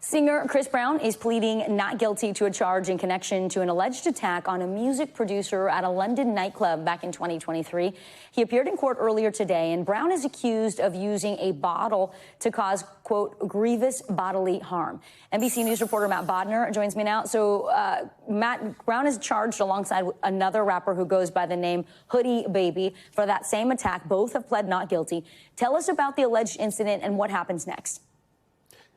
Singer Chris Brown is pleading not guilty to a charge in connection to an alleged attack on a music producer at a London nightclub back in 2023. He appeared in court earlier today, and Brown is accused of using a bottle to cause, quote, grievous bodily harm. NBC News reporter Matt Bodner joins me now. So, Matt, Brown is charged alongside another rapper who goes by the name Hoodie Baby for that same attack. Both have pled not guilty. Tell us about the alleged incident and what happens next.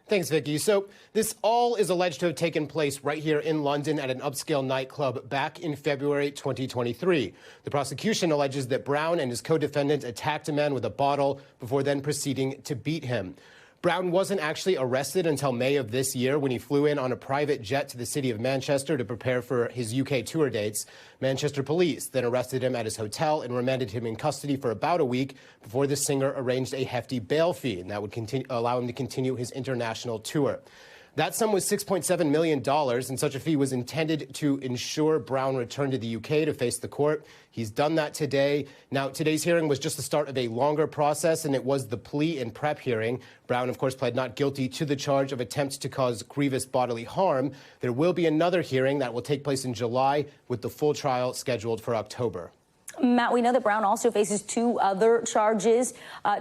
Thanks, Vicky. So this all is alleged to have taken place right here in London at an upscale nightclub back in February 2023. The prosecution alleges that Brown and his co-defendant attacked a man with a bottle before then proceeding to beat him. Brown wasn't actually arrested until May of this year when he flew in on a private jet to the city of Manchester to prepare for his UK tour dates. Manchester police then arrested him at his hotel and remanded him in custody for about a week before the singer arranged a hefty bail fee, and that would allow him to continue his international tour. That sum was $6.7 million, and such a fee was intended to ensure Brown returned to the UK to face the court. He's done that today. Now, today's hearing was just the start of a longer process, and it was the plea and prep hearing. Brown, of course, pled not guilty to the charge of attempt to cause grievous bodily harm. There will be another hearing that will take place in July, with the full trial scheduled for October. Matt, we know that Brown also faces two other charges.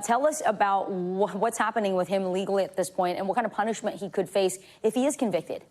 Tell us about what's happening with him legally at this point and what kind of punishment he could face if he is convicted.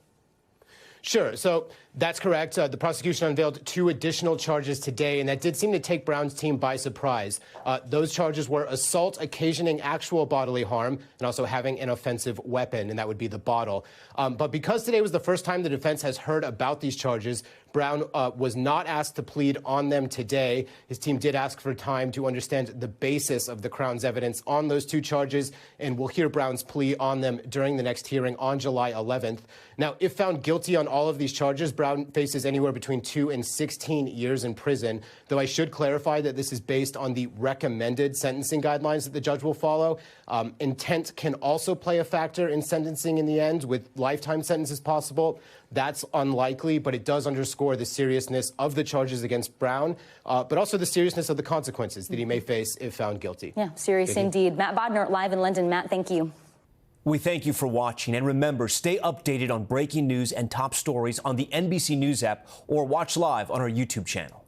Sure. So that's correct. The prosecution unveiled two additional charges today, and that did seem to take Brown's team by surprise. Those charges were assault occasioning actual bodily harm and also having an offensive weapon, and that would be the bottle. But because today was the first time the defense has heard about these charges, Brown was not asked to plead on them today. His team did ask for time to understand the basis of the Crown's evidence on those two charges, and we'll hear Brown's plea on them during the next hearing on July 11th. Now, if found guilty on all of these charges, Brown faces anywhere between 2 and 16 years in prison, though I should clarify that this is based on the recommended sentencing guidelines that the judge will follow. Intent can also play a factor in sentencing in the end, with lifetime sentences possible. That's unlikely, but it does underscore the seriousness of the charges against Brown, but also the seriousness of the consequences that he may face if found guilty. Yeah, serious indeed. Matt Bodner, live in London. Matt, thank you. We thank you for watching, and remember, stay updated on breaking news and top stories on the NBC News app or watch live on our YouTube channel.